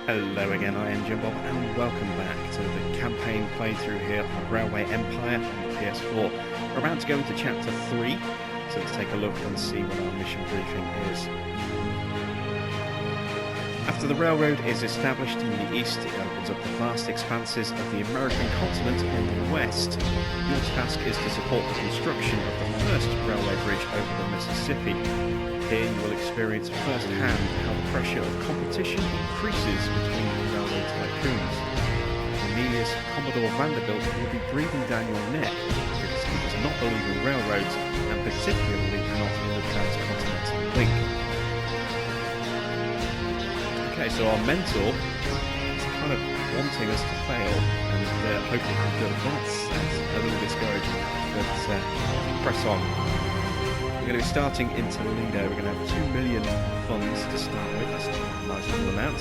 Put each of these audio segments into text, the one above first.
Hello again, I am Jim Bob, and welcome back to the campaign playthrough here on Railway Empire on the PS4. We're about to go into Chapter 3, so let's take a look and see what our mission briefing is. After the railroad is established in the east, it opens up the vast expanses of the American continent in the west. Your task is to support the construction of the first railway bridge over the Mississippi. Here you will experience firsthand how the pressure of competition increases between railway tycoons. Cornelius Commodore Vanderbilt will be breathing down your neck because he does not believe in railroads, and particularly not in the transcontinental link. Okay, so our mentor is kind of wanting us to fail and hoping for good. That's a little discouraging, but press on. We're going to be starting in Toledo. We're going to have 2 million funds to start with. That's a nice little amount.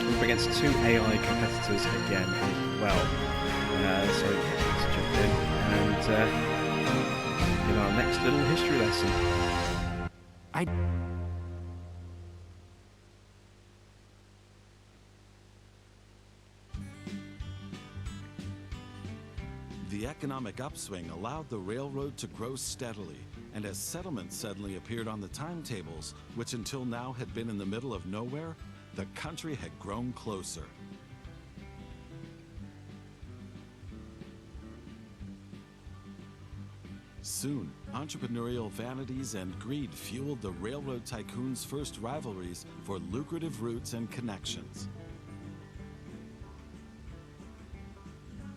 We're up against 2 AI competitors again as well. So let's jump in and in our next little history lesson. The economic upswing allowed the railroad to grow steadily, and as settlements suddenly appeared on the timetables, which until now had been in the middle of nowhere, the country had grown closer. Soon, entrepreneurial vanities and greed fueled the railroad tycoons' first rivalries for lucrative routes and connections.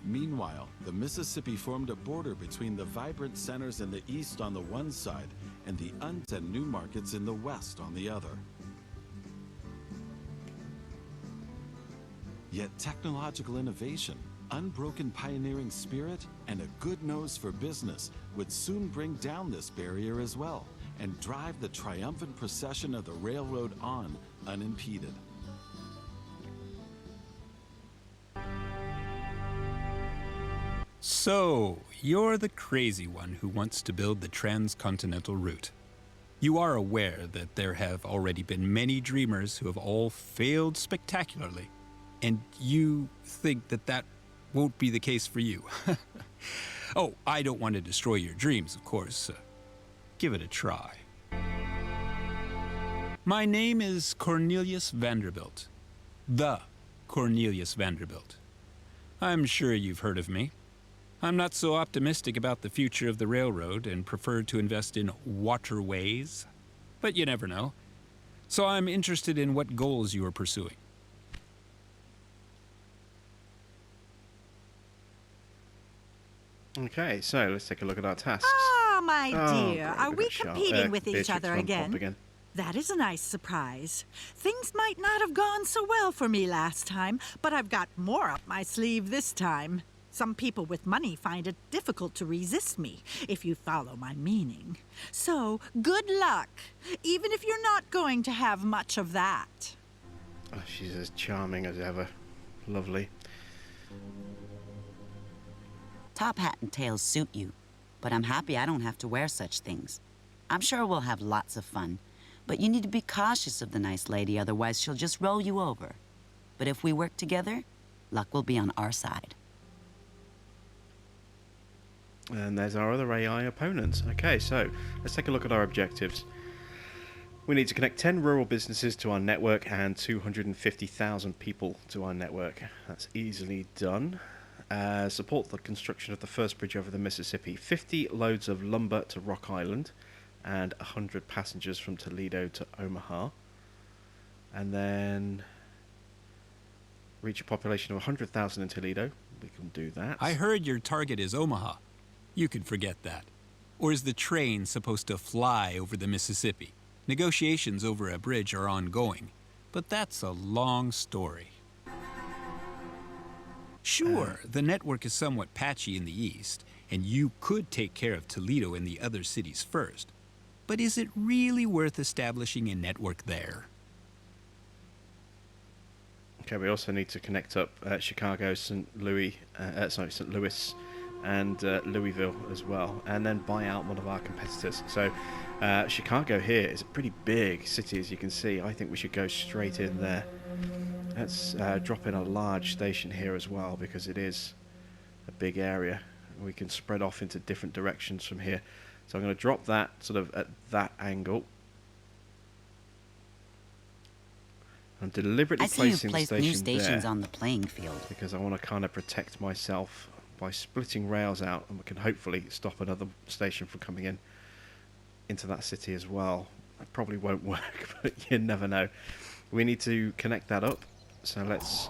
Meanwhile, the Mississippi formed a border between the vibrant centers in the east on the one side and the and new markets in the west on the other. Yet technological innovation, unbroken pioneering spirit, and a good nose for business would soon bring down this barrier as well and drive the triumphant procession of the railroad on unimpeded. So, you're the crazy one who wants to build the transcontinental route. You are aware that there have already been many dreamers who have all failed spectacularly, and you think that that won't be the case for you. Oh, I don't want to destroy your dreams, of course. Give it a try. My name is Cornelius Vanderbilt. The Cornelius Vanderbilt. I'm sure you've heard of me. I'm not so optimistic about the future of the railroad and prefer to invest in waterways, but you never know. So I'm interested in what goals you are pursuing. Okay, so let's take a look at our tasks. Ah, my dear, great, are we Shall- competing with each Beatrix other Van Pop again? That is a nice surprise. Things might not have gone so well for me last time, but I've got more up my sleeve this time. Some people with money find it difficult to resist me, if you follow my meaning. So, good luck, even if you're not going to have much of that. Oh, she's as charming as ever. Lovely. Top hat and tails suit you, but I'm happy I don't have to wear such things. I'm sure we'll have lots of fun, but you need to be cautious of the nice lady, otherwise she'll just roll you over. But if we work together, luck will be on our side. And there's our other AI opponents. Okay, so let's take a look at our objectives. We need to connect 10 rural businesses to our network and 250,000 people to our network. That's easily done. Support the construction of the first bridge over the Mississippi. 50 loads of lumber to Rock Island and 100 passengers from Toledo to Omaha. And then reach a population of 100,000 in Toledo. We can do that. I heard your target is Omaha. You can forget that. Or is the train supposed to fly over the Mississippi? Negotiations over a bridge are ongoing, but that's a long story. Sure, the network is somewhat patchy in the east, and you could take care of Toledo and the other cities first. But is it really worth establishing a network there? Okay, we also need to connect up Chicago, St. Louis, and Louisville as well, and then buy out one of our competitors. So Chicago here is a pretty big city, as you can see. I think we should go straight in there. Let's drop in a large station here as well, because it is a big area. We can spread off into different directions from here. So I'm going to drop that sort of at that angle. I'm deliberately I see you've placing the placed station new stations there on the playing field. because I want to kind of protect myself by splitting rails out, and we can hopefully stop another station from coming in into that city as well. It probably won't work, but you never know. We need to connect that up. So let's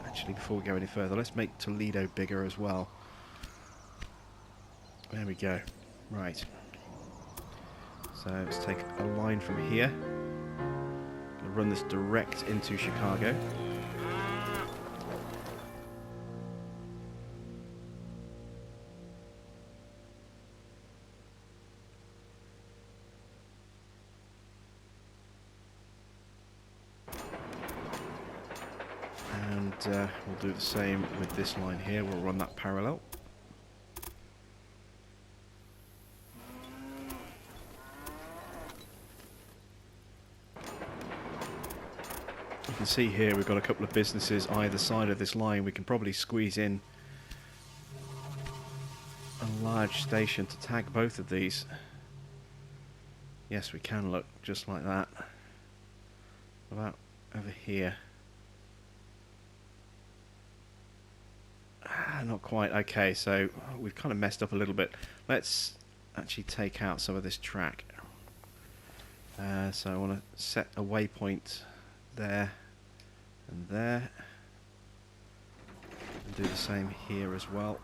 actually, before we go any further, let's make Toledo bigger as well. There we go. Right. So let's take a line from here. Gonna run this direct into Chicago. And we'll do the same with this line here. We'll run that parallel. You can see here we've got a couple of businesses either side of this line. We can probably squeeze in a large station to tag both of these. Yes, we can, look, just like that. About over here. Not quite. Okay, so we've kind of messed up a little bit. Let's actually take out some of this track. So I want to set a waypoint there and there, and do the same here as well.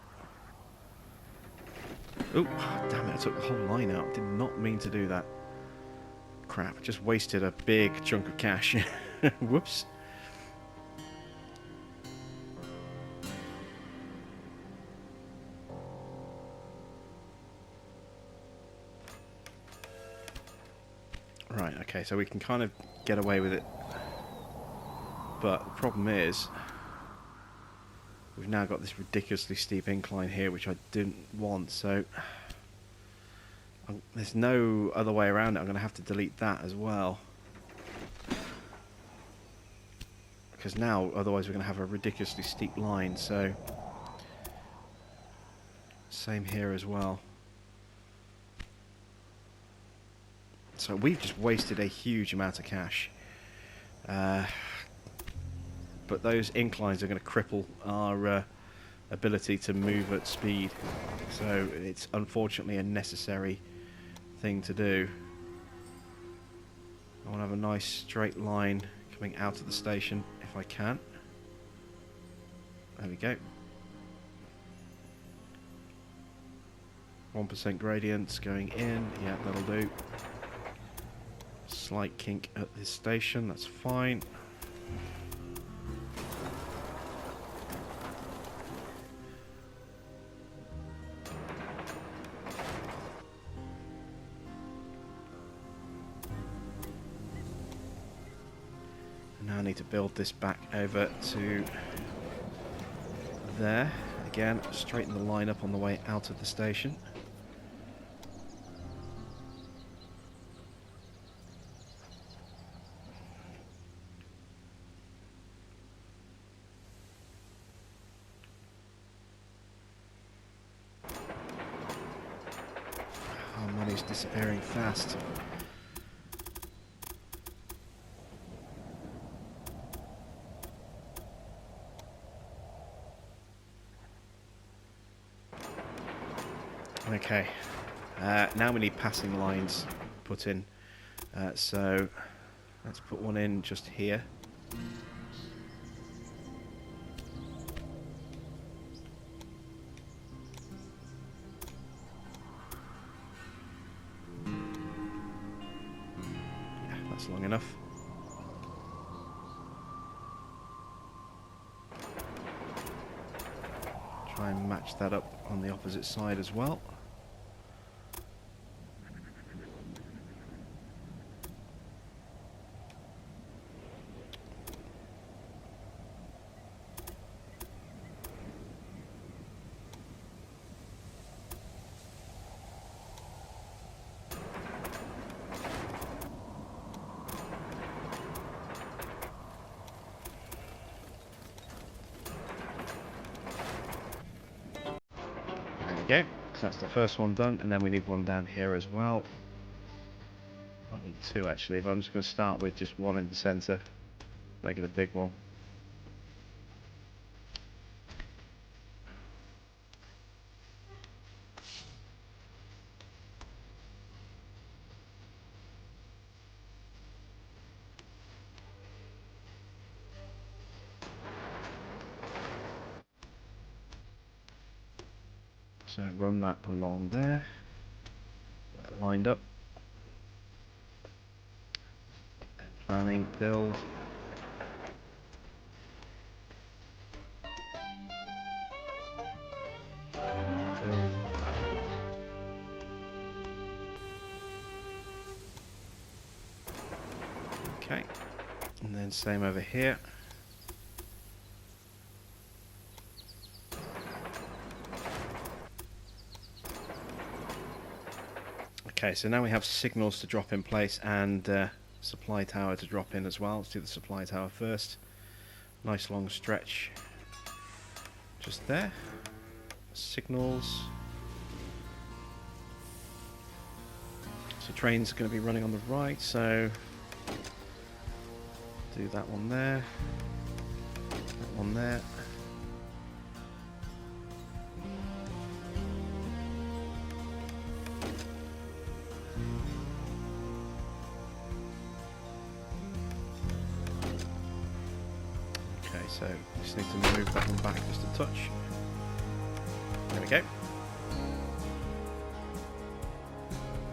Oh, damn it, I took the whole line out. Did not mean to do that. Crap, just wasted a big chunk of cash. Whoops. Right, okay, so we can kind of get away with it. But the problem is, we've now got this ridiculously steep incline here, which I didn't want, so there's no other way around it. I'm going to have to delete that as well. Because now, otherwise we're going to have a ridiculously steep line, so same here as well. So we've just wasted a huge amount of cash. But those inclines are going to cripple our ability to move at speed. So it's unfortunately a necessary thing to do. I want to have a nice straight line coming out of the station if I can. There we go. 1% gradients going in. Yeah, that'll do. Slight kink at this station, that's fine. And now I need to build this back over to there. Again, straighten the line up on the way out of the station. Money's disappearing fast. Okay, now we need passing lines put in. So let's put one in just here. Long enough. Try and match that up on the opposite side as well. go. So that's the first one done, and then we need one down here as well. I need two actually, but I'm just going to start with just one in the centre, make it a big one. So run that along there, lined up, planning, build. Okay, and then same over here. Okay, so now we have signals to drop in place and supply tower to drop in as well. Let's do the supply tower first. Nice long stretch just there. Signals. So train's going to be running on the right, so do that one there, that one there. Okay, so just need to move that one back just a touch. There we go.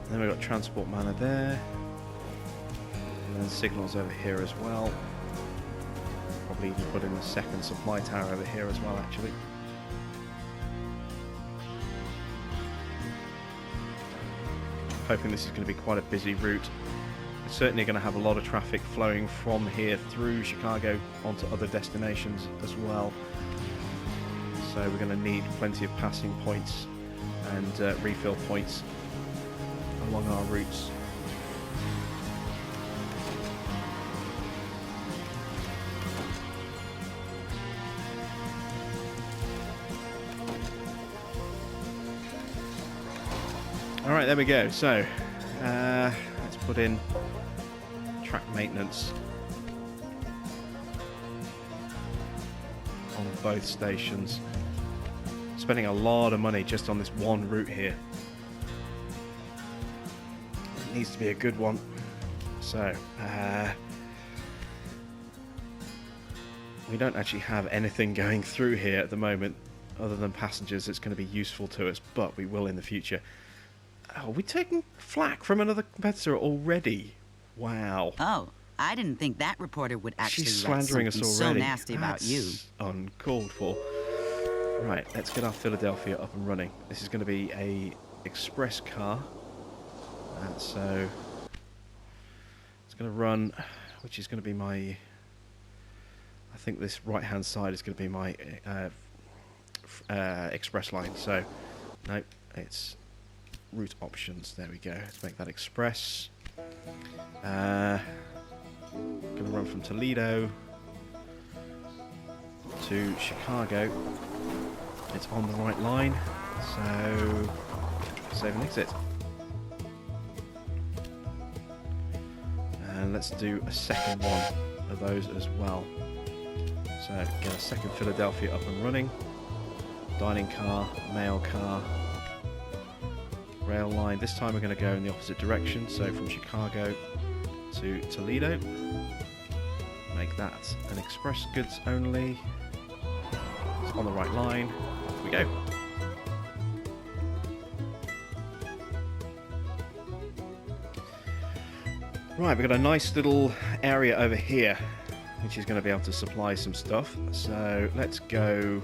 Then we've got transport manor there. And then signals over here as well. Probably even put in the second supply tower over here as well, actually. Hoping this is going to be quite a busy route. It's certainly going to have a lot of traffic flowing from here through Chicago onto other destinations as well. So we're going to need plenty of passing points and refill points along our routes. Alright, there we go. So, let's put in track maintenance on both stations. Spending a lot of money just on this one route here. It needs to be a good one. So, we don't actually have anything going through here at the moment other than passengers that's going to be useful to us, but we will in the future. Oh, we're taking flack from another competitor already. Wow. Oh, I didn't think that reporter would actually She's write slandering us something already. so nasty about you. That's uncalled for. Right, let's get our Philadelphia up and running. This is going to be a express car. So it's going to run, which is going to be my... I think this right-hand side is going to be my express line. So, no, it's route options. There we go. Let's make that express. Going to run from Toledo to Chicago. It's on the right line, so save and exit. And let's do a second one of those as well. So get a second Philadelphia up and running. Dining car, mail car, rail line. This time we're going to go in the opposite direction, so from Chicago to Toledo. Make that an express goods only. It's on the right line. Off we go. Right, we've got a nice little area over here which is going to be able to supply some stuff. So let's go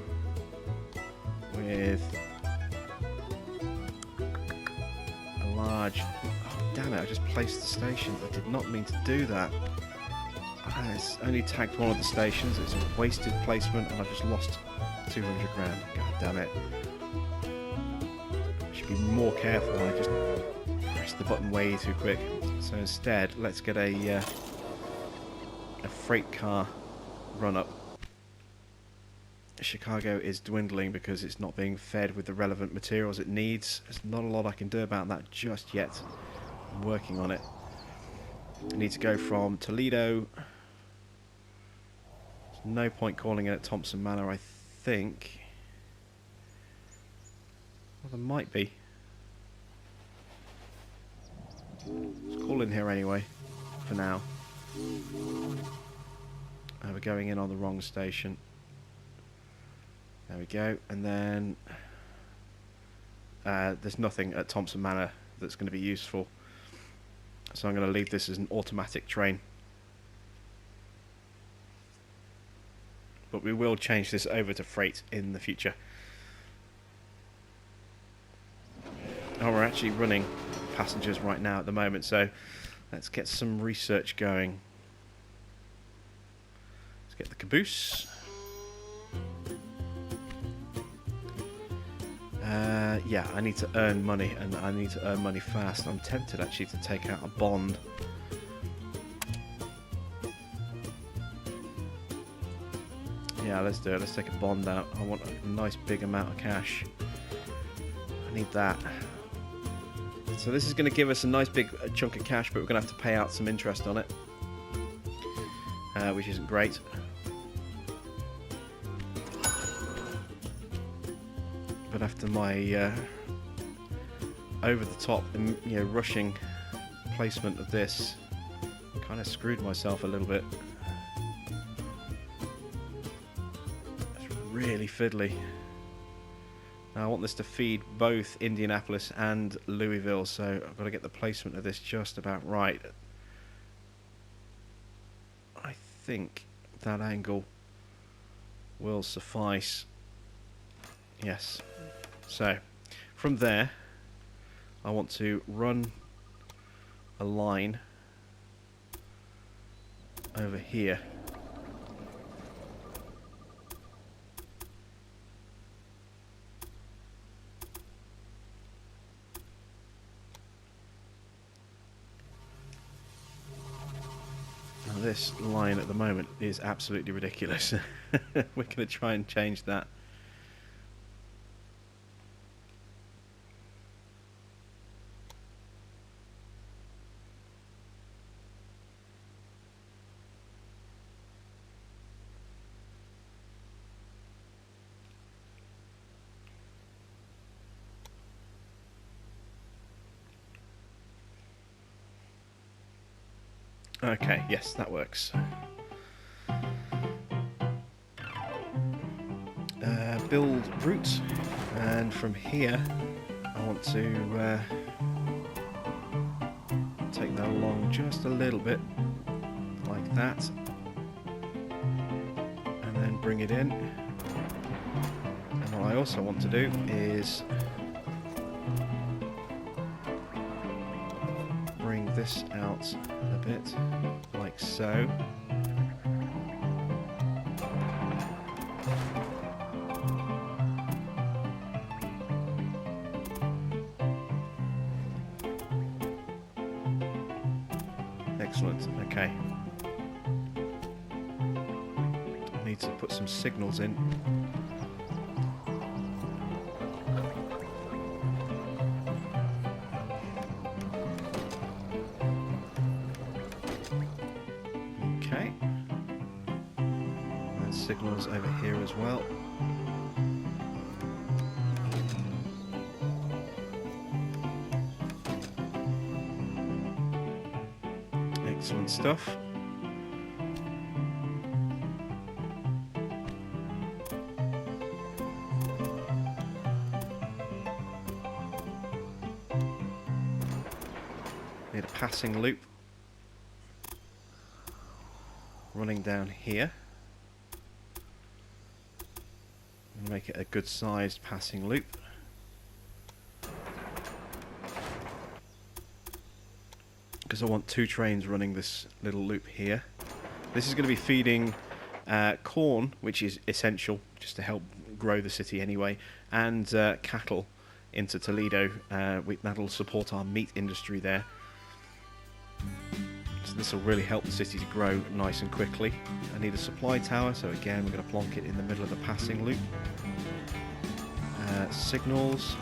with a large... Oh, damn it, I just placed the station. I did not mean to do that. It's only tagged one of the stations. It's a wasted placement and I've just lost 200 grand. God damn it. I should be more careful. I just pressed the button way too quick. So instead, let's get a freight car run up Chicago is dwindling because it's not being fed with the relevant materials it needs. There's not a lot I can do about that just yet. I'm working on it. I need to go from Toledo. There's no point calling it at Thompson Manor, I think. Well, there might be. Let's call in here anyway, for now. We're going in on the wrong station. There we go. And then there's nothing at Thompson Manor that's going to be useful. So I'm going to leave this as an automatic train. But we will change this over to freight in the future. Oh, we're actually running passengers right now at the moment, so let's get some research going. Let's get the caboose. Yeah, I need to earn money, and I need to earn money fast. I'm tempted actually to take out a bond. Yeah, let's do it. Let's take a bond out. I want a nice big amount of cash. I need that. So this is going to give us a nice big chunk of cash, but we're going to have to pay out some interest on it, which isn't great. But after my over-the-top, rushing placement of this, kind of screwed myself a little bit. It's really fiddly. Now I want this to feed both Indianapolis and Louisville, so I've got to get the placement of this just about right. I think that angle will suffice. Yes. So, from there, I want to run a line over here. Now this line at the moment is absolutely ridiculous. We're going to try and change that. Okay, yes, that works. Build route, and from here I want to take that along just a little bit, like that, and then bring it in. And what I also want to do is bring this out a bit, like so. Excellent, okay. I need to put some signals in. Okay. And signals over here as well. Excellent stuff. Need a passing loop running down here. And make it a good sized passing loop. Because I want two trains running this little loop here. This is going to be feeding corn, which is essential just to help grow the city anyway, and cattle into Toledo. That'll support our meat industry there. So this will really help the city to grow nice and quickly. I need a supply tower, so again we're going to plonk it in the middle of the passing loop. Signals.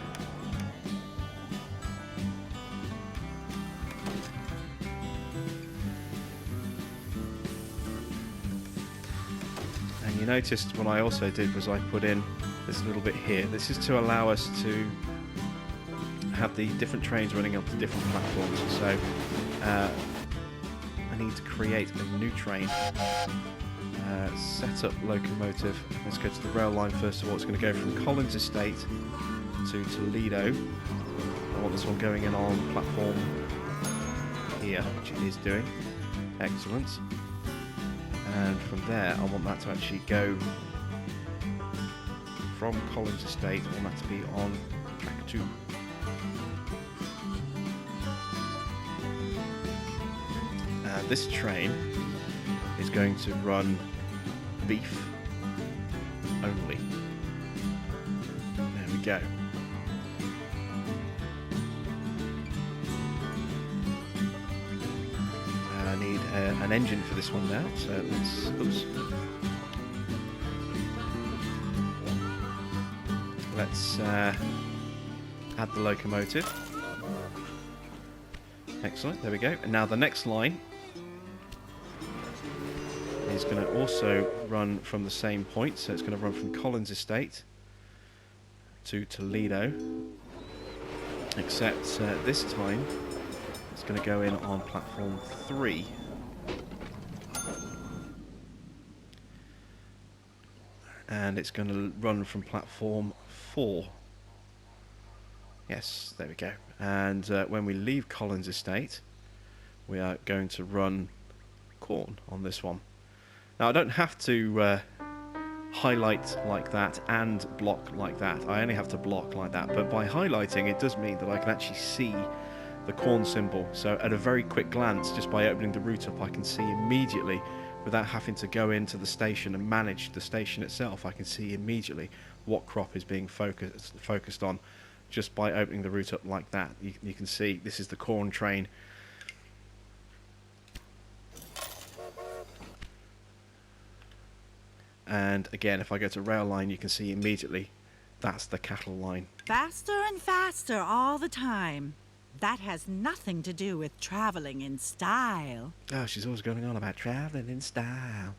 And you noticed what I also did was I put in this little bit here. This is to allow us to have the different trains running onto different platforms. So I need to create a new train. Set up locomotive. Let's go to the rail line first of all. It's going to go from Collins Estate to Toledo. I want this one going in on platform here, which it is doing. Excellent. And from there, I want that to actually go from Collins Estate. I want that to be on track 2. And this train is going to run beef only. There we go. I need an engine for this one now, so let's add the locomotive. Excellent, there we go. And now the next line is going to also run from the same point, so it's going to run from Collins Estate to Toledo, except this time it's going to go in on platform 3. And it's going to run from platform 4. Yes, there we go. And when we leave Collins Estate, we are going to run corn on this one. Now, I don't have to highlight like that and block like that. I only have to block like that. But by highlighting, it does mean that I can actually see the corn symbol. So at a very quick glance, just by opening the route up, I can see immediately, without having to go into the station and manage the station itself, I can see immediately what crop is being focused on just by opening the route up like that. You can see this is the corn train. And again, if I go to rail line, you can see immediately that's the cattle line. Faster and faster all the time. That has nothing to do with traveling in style. Oh, she's always going on about traveling in style.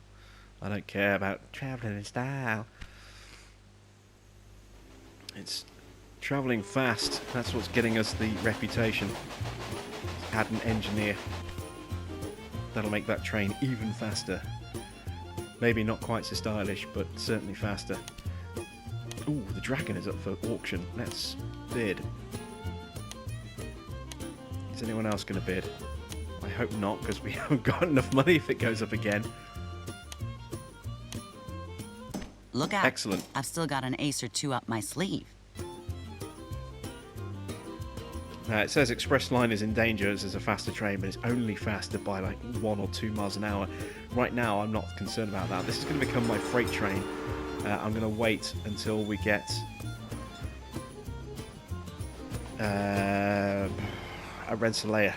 I don't care about traveling in style. It's traveling fast. That's what's getting us the reputation. Add an engineer. That'll make that train even faster. Maybe not quite so stylish, but certainly faster. Ooh, the dragon is up for auction. Let's bid. Is anyone else going to bid? I hope not, because we haven't got enough money if it goes up again. Look out. Excellent. I've still got an ace or two up my sleeve. It says Express Line is in danger as there's a faster train, but it's only faster by like 1 or 2 miles an hour. Right now, I'm not concerned about that. This is going to become my freight train. I'm going to wait until we get a Rensselaer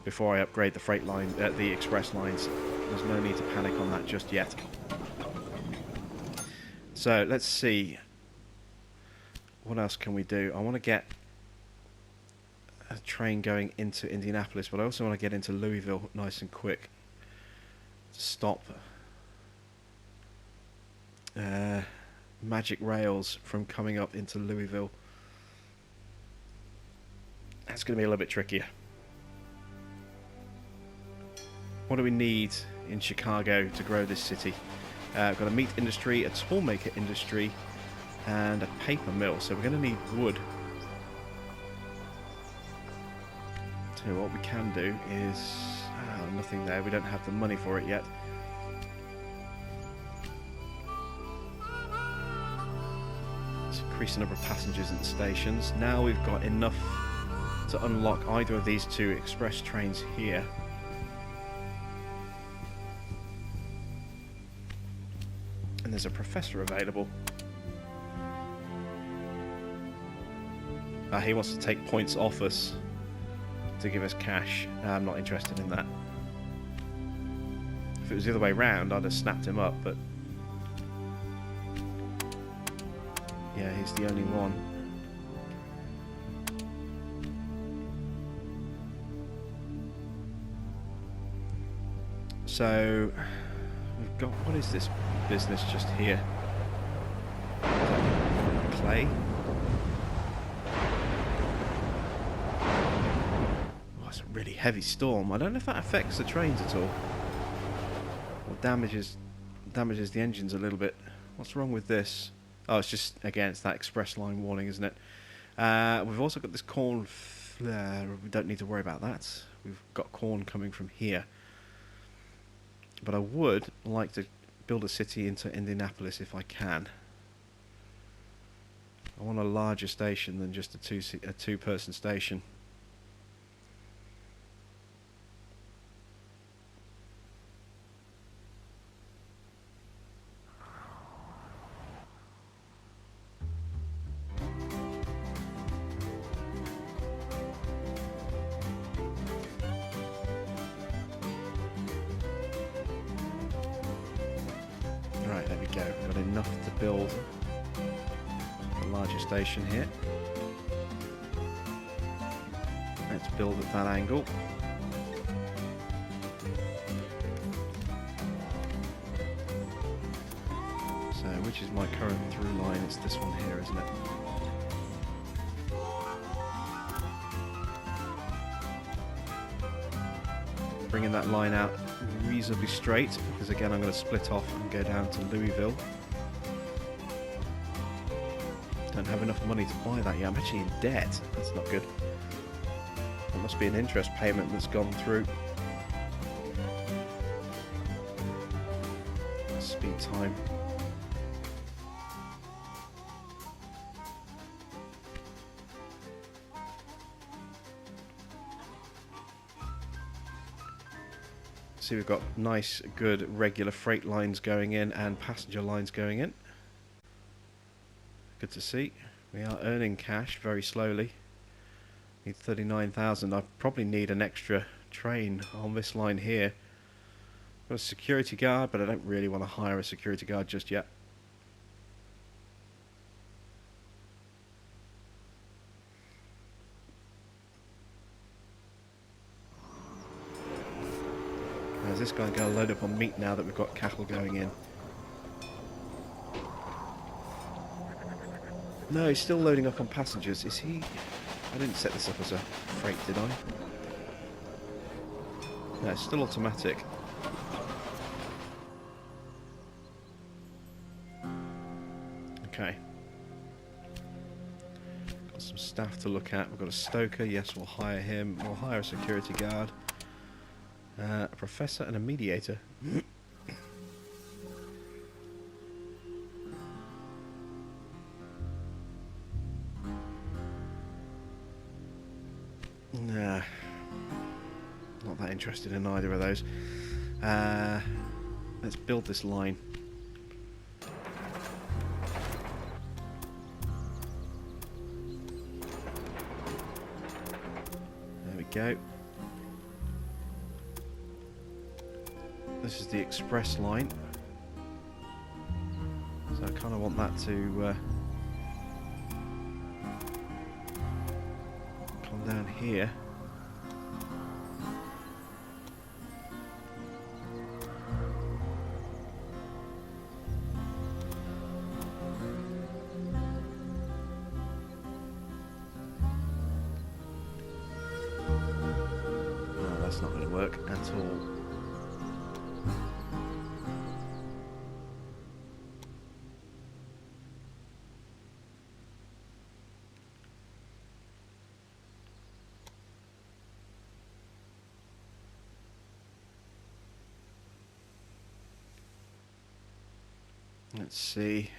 before I upgrade the freight line, the express lines. There's no need to panic on that just yet. So let's see. What else can we do? I want to get a train going into Indianapolis, but I also want to get into Louisville nice and quick to stop Magic Rails from coming up into Louisville. That's going to be a little bit trickier. What do we need in Chicago to grow this city? We've got a meat industry, a toolmaker industry, and a paper mill, so we're going to need wood. So what we can do is... nothing there, we don't have the money for it yet. Let's increase the number of passengers at the stations. Now we've got enough to unlock either of these 2 express trains here. And there's a professor available. He wants to take points off us to give us cash. I'm not interested in that. If it was the other way round, I'd have snapped him up, but yeah, he's the only one. So we've got, what is this business just here? Clay? Oh, it's a really heavy storm. I don't know if that affects the trains at all. Or damages the engines a little bit. What's wrong with this? Oh, it's just, again, it's that express line warning, isn't it? We've also got this corn flare. We don't need to worry about that. We've got corn coming from here. But I would like to build a city into Indianapolis if I can. I want a larger station than just a two-person station. Right, there we go. Got enough to build a larger station here. Let's build at that angle. So, which is my current through line? It's this one here, isn't it? Bringing that line out reasonably straight, because again I'm going to split off and go down to Louisville. Don't have enough money to buy that yet. I'm actually in debt. That's not good. There must be an interest payment that's gone through. Speed time. See, we've got nice, good, regular freight lines going in and passenger lines going in. Good to see. We are earning cash very slowly. Need 39,000. I probably need an extra train on this line here. Got a security guard, but I don't really want to hire a security guard just yet. Is this guy going to load up on meat now that we've got cattle going in? No, he's still loading up on passengers. Is he? I didn't set this up as a freight, did I? No, it's still automatic. Okay. Got some staff to look at. We've got a stoker. Yes, we'll hire him. We'll hire a security guard. A professor and a mediator. Nah, not that interested in either of those. Let's build this line. There we go. This is the express line, so I kind of want that to come down here. No, that's not going to work at all. Let's see,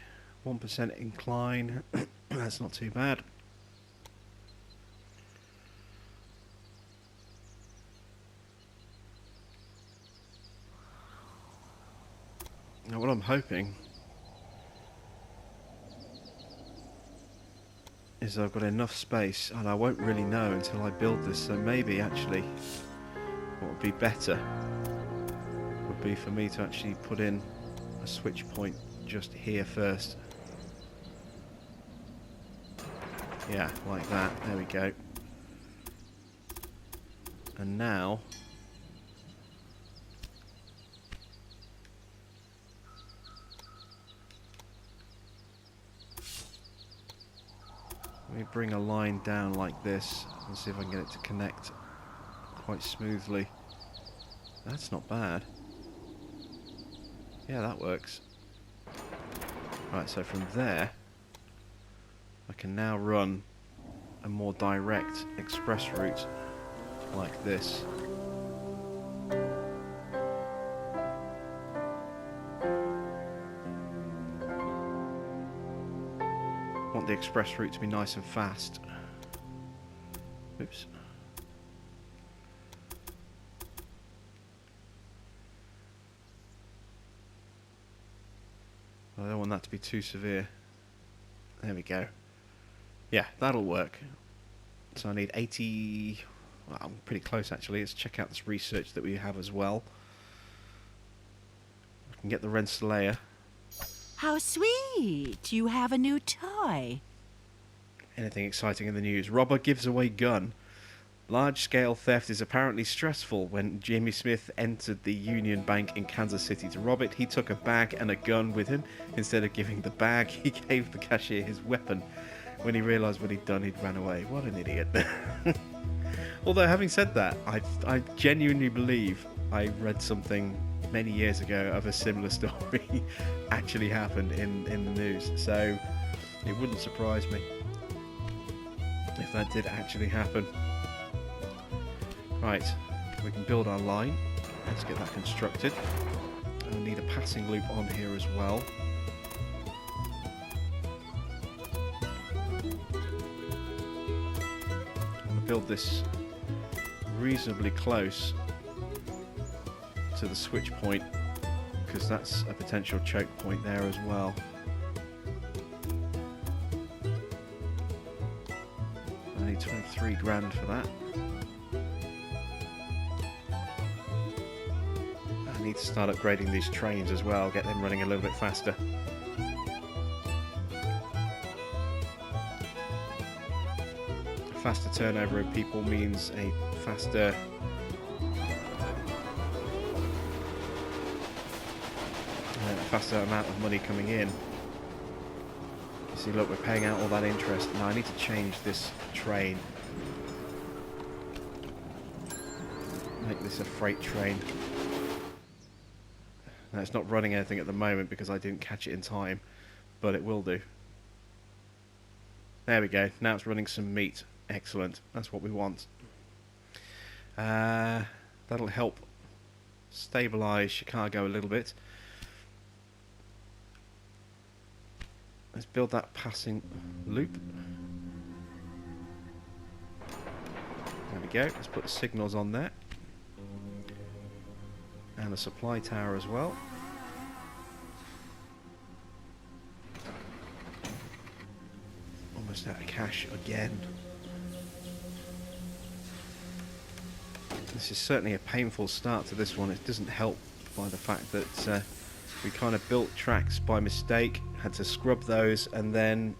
1% incline. That's not too bad. Now what I'm hoping is I've got enough space, and I won't really know until I build this, so maybe actually what would be better would would be for me to actually put in a switch point just here first. Yeah, like that. There we go. And now let me bring a line down like this and see if I can get it to connect quite smoothly. That's not bad. Yeah, that works. Right, so from there I can now run a more direct express route like this. Want the express route to be nice and fast. Oops. I don't want that to be too severe. There we go. Yeah, that'll work. So I need 80... Well, I'm pretty close actually. Let's check out this research that we have as well. I can get the Rensselaer. How sweet! You have a new toy. Anything exciting in the news? Robber gives away gun. Large-scale theft is apparently stressful. When Jimmy Smith entered the Union Bank in Kansas City to rob it, he took a bag and a gun with him. Instead of giving the bag, he gave the cashier his weapon. When he realised what he'd done, he'd ran away. What an idiot. Although, having said that, I genuinely believe I read something many years ago of a similar story actually happened in the news. So, it wouldn't surprise me if that did actually happen. Right, we can build our line. Let's get that constructed. I'll need a passing loop on here as well. I'm going to build this reasonably close to the switch point, because that's a potential choke point there as well. I need 23 grand for that. I need to start upgrading these trains as well, get them running a little bit faster. A faster turnover of people means a faster amount of money coming in. You see, look, we're paying out all that interest. Now I need to change this train. Make this a freight train. Now it's not running anything at the moment because I didn't catch it in time, but it will do. There we go. Now it's running some meat. Excellent. That's what we want. That'll help stabilize Chicago a little bit. Let's build that passing loop. There we go. Let's put the signals on there. And a supply tower as well. Almost out of cash again. This is certainly a painful start to this one. It doesn't help by the fact that we kind of built tracks by mistake, had to scrub those, and then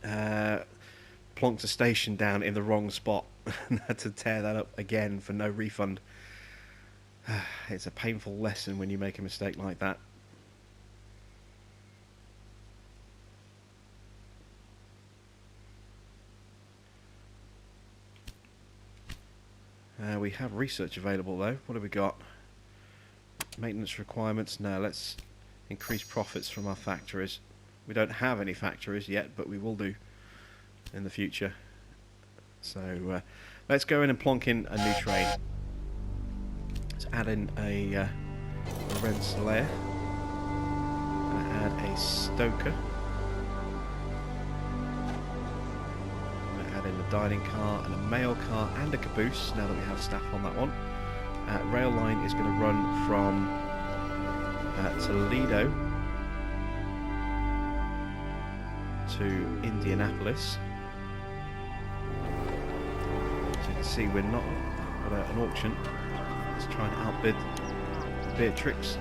plonked a station down in the wrong spot and had to tear that up again for no refund. It's a painful lesson when you make a mistake like that. We have research available though. What have we got? Maintenance requirements. No, let's increase profits from our factories. We don't have any factories yet, but we will do in the future. So let's go in and plonk in a new train. Let's add in a Rensselaer. Add a Stoker. Add in a dining car and a mail car and a caboose, now that we have staff on that one. Rail line is going to run from Toledo to Indianapolis. As you can see, we're not got an auction. Let's try and outbid Beatrix.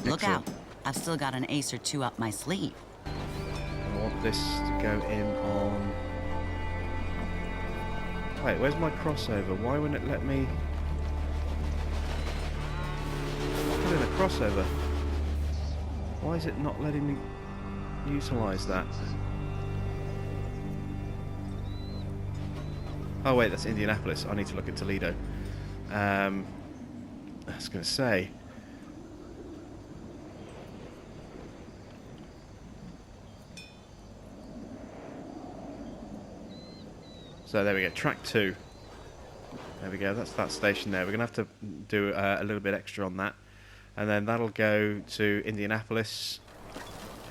Look Excellent. out. I've still got an ace or two up my sleeve. I want this to go in on... Wait, where's my crossover? Why wouldn't it let me... Put in a crossover. Why is it not letting me utilise that? Oh wait, that's Indianapolis. I need to look at Toledo. I was going to say... So there we go, track 2. There we go, that's that station there. We're going to have to do a little bit extra on that. And then that'll go to Indianapolis.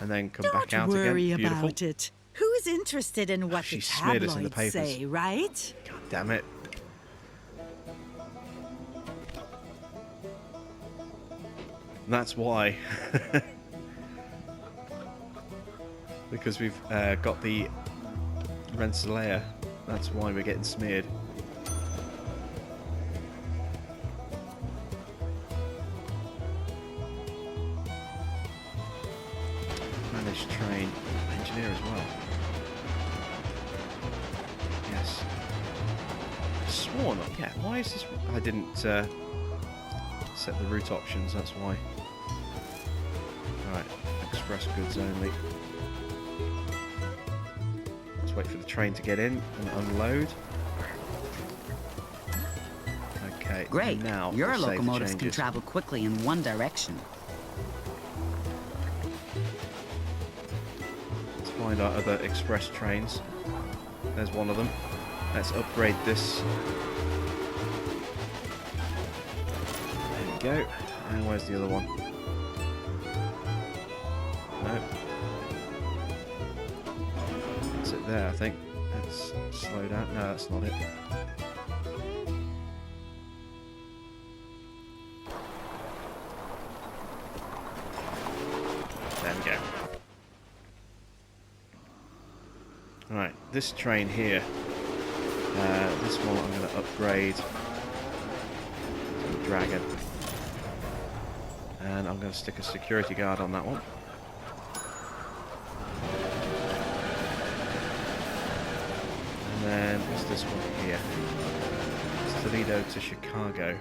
And then come back out Don't again. worry Beautiful. about it. Who's interested in what the She smeared us in the tabloids papers. say, right? God damn it. That's why. Because we've got the Rensselaer. That's why we're getting smeared. Managed train engineer as well. Yes. Sworn. Yeah. Why is this? I didn't set the route options. That's why. Right. Express goods only. Let's wait for the train to get in and unload. Okay. Great. Now Your we'll save the locomotives can changes. travel quickly in one direction. Let's find our other express trains. There's one of them. Let's upgrade this. There we go. And where's the other one? Nope. That's it there, I think. Let's slow down. No, that's not it. There we go. Right, this train here. This one I'm going to upgrade to the Dragon. And I'm going to stick a security guard on that one. And then what's this one here? It's Toledo to Chicago.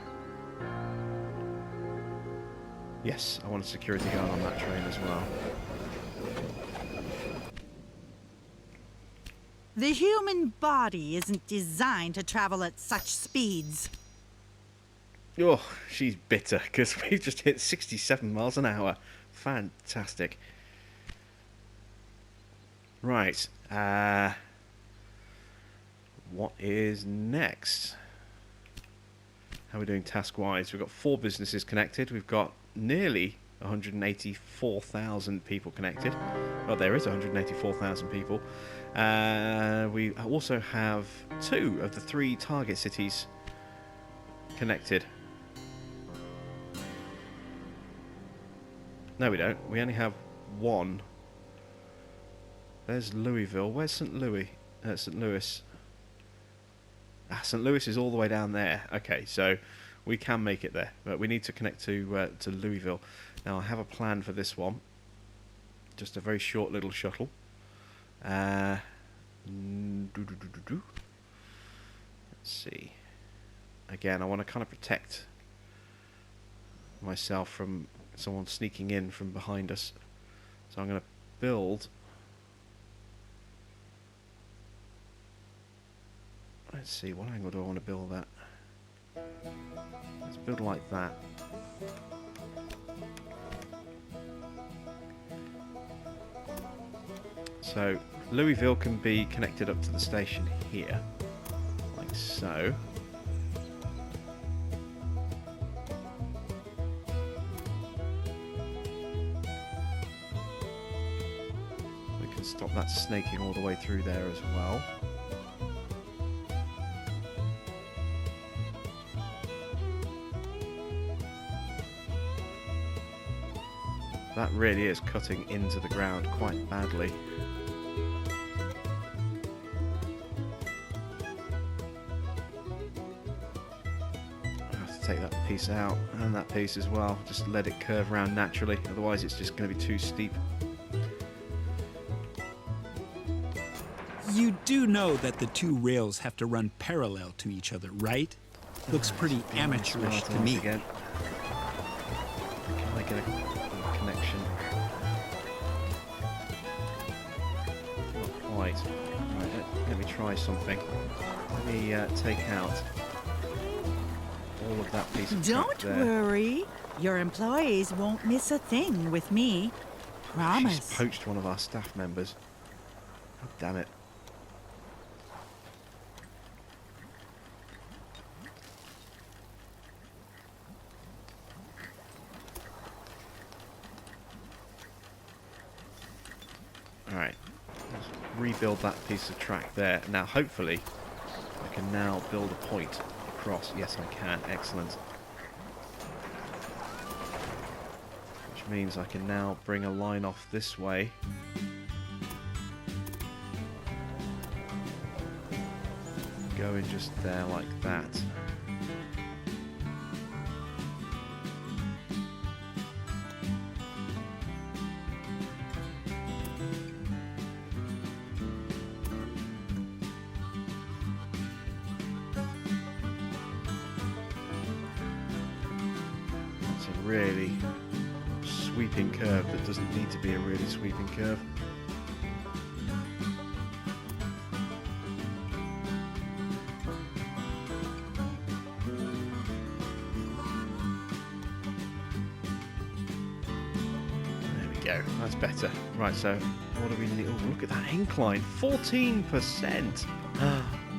Yes, I want a security guard on that train as well. The human body isn't designed to travel at such speeds. Oh, she's bitter because we've just hit 67 miles an hour. Fantastic. Right. What is next? How are we doing task-wise? We've got 4 businesses connected. We've got nearly 184,000 people connected. Well, there is 184,000 people. We also have 2 of the 3 target cities connected. No, we don't. We only have 1. There's Louisville. Where's St. Louis? St. Louis. Ah, St. Louis is all the way down there. Okay, so we can make it there, but we need to connect to Louisville. Now, I have a plan for this one. Just a very short little shuttle. Let's see. Again, I want to kind of protect myself from someone sneaking in from behind us. So I'm going to build... Let's see, what angle do I want to build that? Let's build like that. So, Louisville can be connected up to the station here, like so. We can stop that snaking all the way through there as well. That really is cutting into the ground quite badly. take that piece out and that piece as well. Just let it curve around naturally, otherwise it's just going to be too steep. You do know that the two rails have to run parallel to each other, right? Looks pretty amateurish to me. Again. Can I get a connection? Not quite. Right, let me try something. Let me take out all of that piece of track Don't there. worry. Your employees won't miss a thing with me. Promise. She's poached one of our staff members. God damn it. Alright, let's rebuild that piece of track there. Now, hopefully, I can now build a point across. Yes, I can. Excellent. Which means I can now bring a line off this way. Going just there like that. Really sweeping curve that doesn't need to be a really sweeping curve. There we go, that's better. Right, so what do we need? Oh, look at that incline, 14%.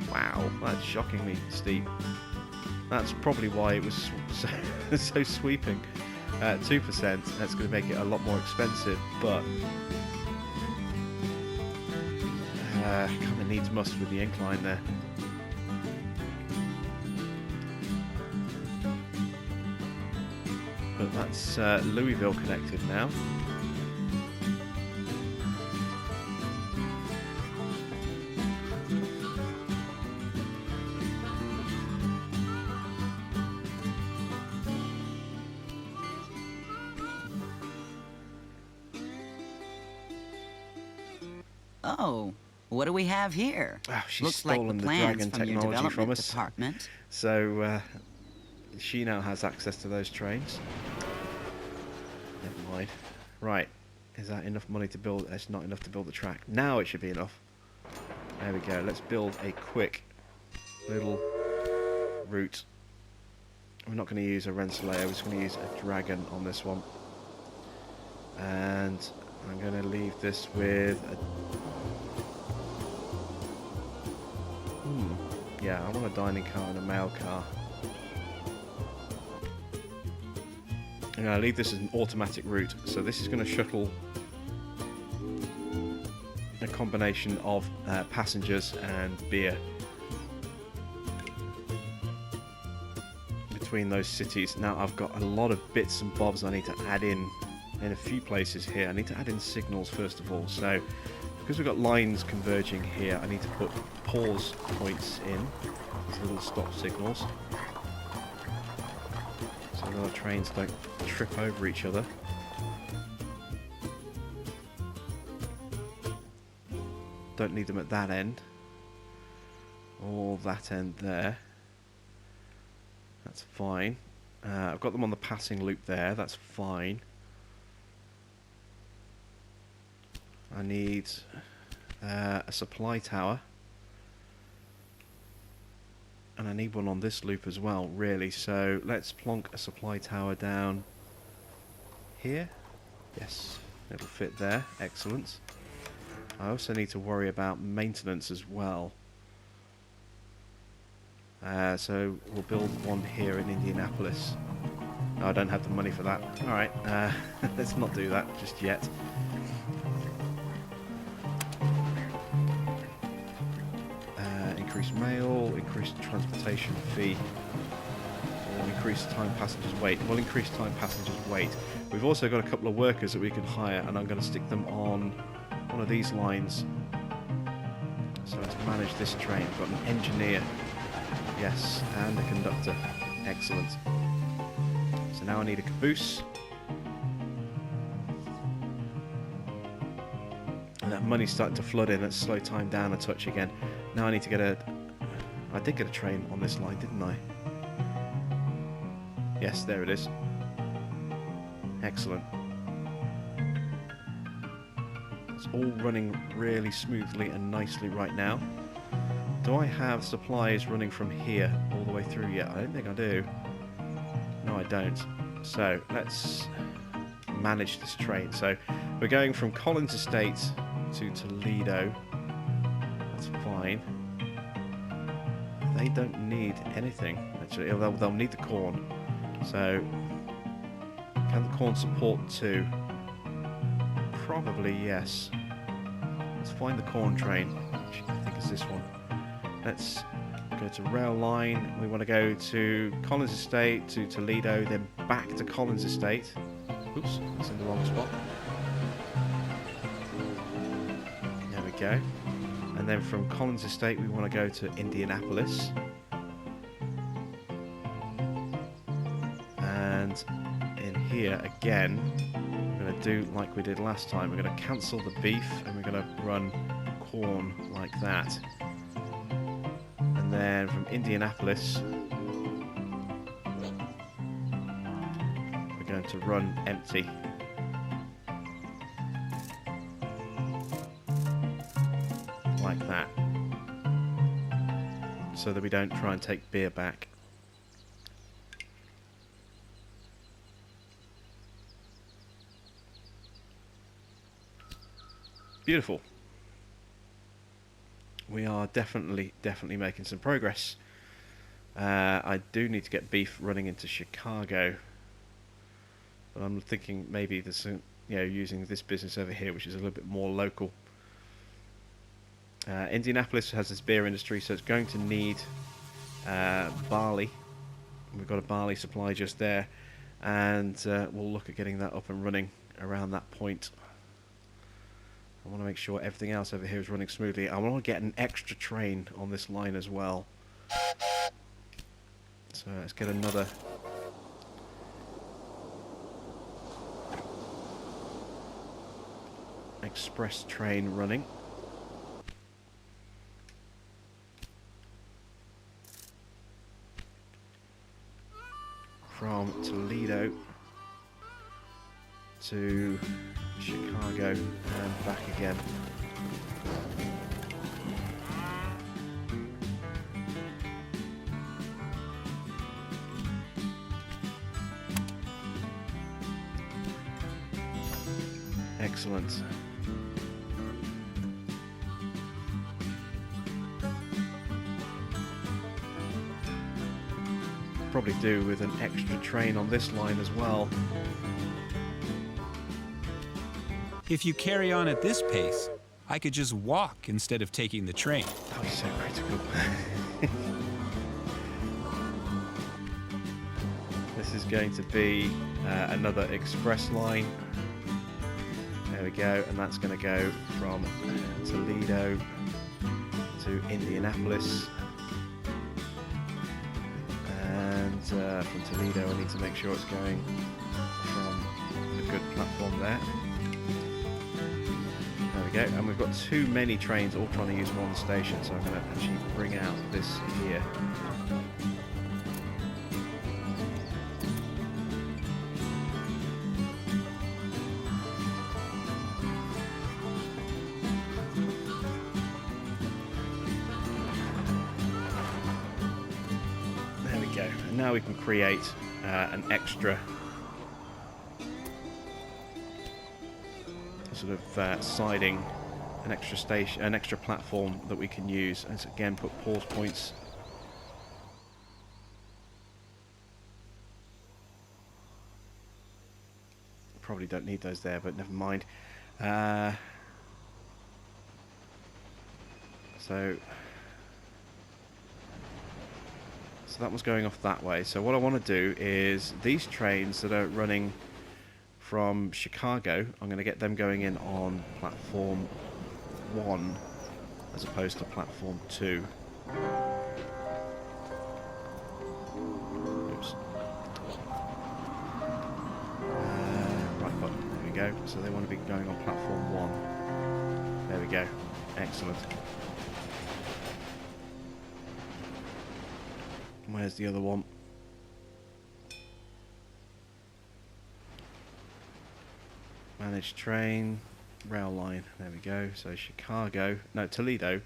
Wow, that's shockingly steep. That's probably why it was so sweeping. 2%, that's going to make it a lot more expensive, but kind of needs must with the incline there. But that's Louisville connected now. Oh, what do we have here? Oh, she's Looks like stolen the the plans dragon from your technology from development us. department. So she now has access to those trains. Never mind. Right, is that enough money to build? It's not enough to build the track. Now it should be enough. There we go. Let's build a quick little route. We're not going to use a Rensselaer. We're just going to use a dragon on this one. And I'm going to leave this with a... Yeah, I want a dining car and a mail car. I'm going to leave this as an automatic route. So this is going to shuttle a combination of passengers and beer between those cities. Now I've got a lot of bits and bobs I need to add in a few places here. I need to add in signals first of all. So because we've got lines converging here, I need to put pause points in, these little stop signals, so that our trains don't trip over each other. Don't need them at that end, or that end there. That's fine. I've got them on the passing loop there, that's fine. I need a supply tower, and I need one on this loop as well, really. So let's plonk a supply tower down here. Yes, it'll fit there. Excellent. I also need to worry about maintenance as well. So we'll build one here in Indianapolis. No, I don't have the money for that. Alright, let's not do that just yet. Increase mail, increase transportation fee, or increase time passengers wait. We'll increase time passengers wait. We've also got a couple of workers that we can hire, and I'm going to stick them on one of these lines. So let's manage this train. We've got an engineer, yes, and a conductor. Excellent. So now I need a caboose. And that money's starting to flood in. Let's slow time down a touch again. Now I need to get a... I did get a train on this line, didn't I? Yes, there it is. Excellent. It's all running really smoothly and nicely right now. Do I have supplies running from here all the way through yet? I don't think I do. No, I don't. So, let's manage this train. So, we're going from Collins Estate to Toledo. That's fine. They don't need anything, actually. They'll need the corn. So, can the corn support 2? Probably yes. Let's find the corn train, which I think is this one. Let's go to rail line. We want to go to Collins Estate to Toledo, then back to Collins Estate. Oops, that's in the wrong spot. There we go. And then from Collins Estate we want to go to Indianapolis. And in here again, we're going to do like we did last time. We're going to cancel the beef and we're going to run corn like that. And then from Indianapolis, we're going to run empty. Like that. So that we don't try and take beer back. Beautiful. We are definitely making some progress. I do need to get beef running into Chicago, but I'm thinking maybe this, using this business over here, which is a little bit more local. Indianapolis has this beer industry, so it's going to need barley. We've got a barley supply just there, and we'll look at getting that up and running around that point. I want to make sure everything else over here is running smoothly. I want to get an extra train on this line as well. So let's get another express train running. From Toledo to Chicago and back again. Excellent. Probably do with an extra train on this line as well. If you carry on at this pace, I could just walk instead of taking the train. That was so critical. This is going to be another express line. There we go, and that's going to go from Toledo to Indianapolis. And from Toledo, I need to make sure it's going from a good platform there. There we go, and we've got too many trains all trying to use one station, so I'm going to actually bring out this here. There we go, and now we can create an extra sort of siding, an extra station, an extra platform that we can use. And again, put pause points. Probably don't need those there, but never mind. So that was going off that way. So what I want to do is these trains that are running from Chicago, I'm going to get them going in on platform 1 as opposed to platform 2. Oops. go. So they want to be going on platform 1. There we go. Excellent. Where's the other one? Managed train, rail line. There we go. So Chicago, no, Toledo.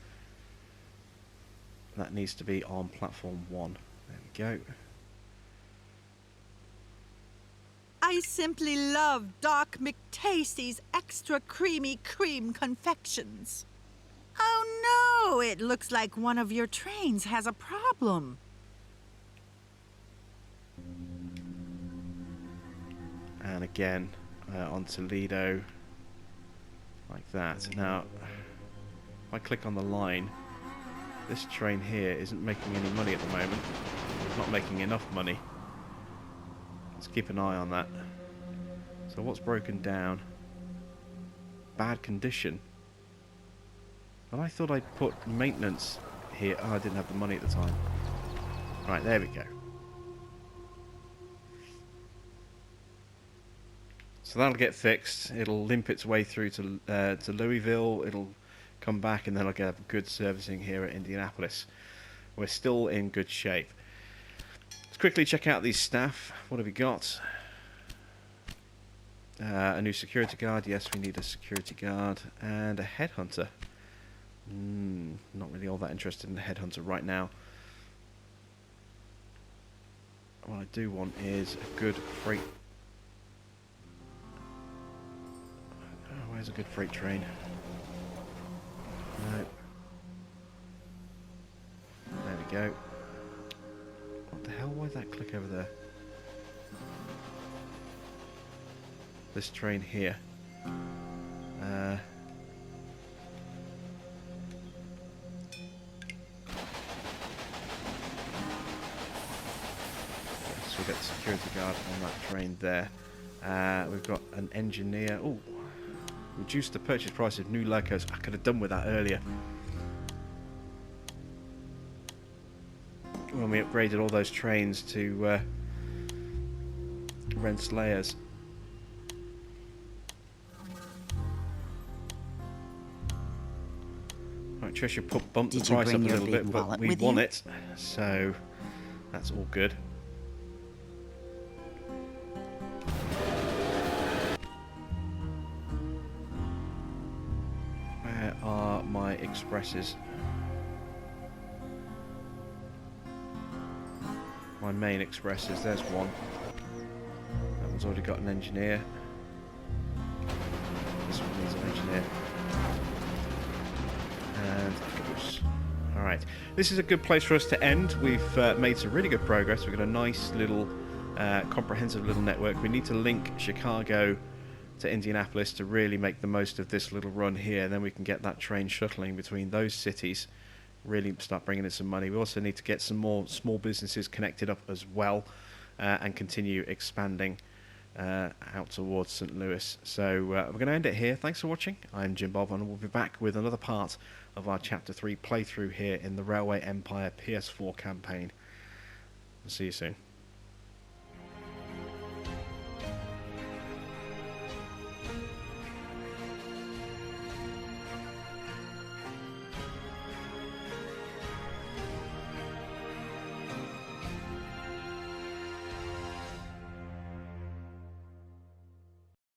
That needs to be on platform 1. There we go. I simply love Doc McTasty's extra creamy cream confections. Oh no, it looks like one of your trains has a problem. And again, on Toledo, like that. Now, if I click on the line, this train here isn't making any money at the moment. It's not making enough money. Let's keep an eye on that. So what's broken down? Bad condition. But I thought I'd put maintenance here. Oh, I didn't have the money at the time. Right, there we go. So that'll get fixed. It'll limp its way through to Louisville. It'll come back, and then I'll get good servicing here at Indianapolis. We're still in good shape. Let's quickly check out these staff. What have we got? A new security guard. Yes, we need a security guard. And a headhunter. Not really all that interested in the headhunter right now. What I do want is a good freight... Where's a good freight train? No. There we go. What the hell? Why did that click over there? This train here. Yes, we've got the security guard on that train there. We've got an engineer. Oh, reduce the purchase price of new locos. I could have done with that earlier. When we upgraded all those trains to Renslayers. Right, Trisha bumped the price up a little bit, but we won it, so that's all good. Where are my expresses? My main expresses, there's one. That one's already got an engineer. This one needs an engineer. And alright, this is a good place for us to end. We've made some really good progress. We've got a nice little comprehensive little network. We need to link Chicago to Indianapolis to really make the most of this little run here. Then we can get that train shuttling between those cities, really start bringing in some money. We also need to get some more small businesses connected up as well, and continue expanding out towards St. Louis. So we're going to end it here. Thanks for watching. I'm Jim Bob, and we'll be back with another part of our Chapter 3 playthrough here in the Railway Empire PS4 campaign. I'll see you soon.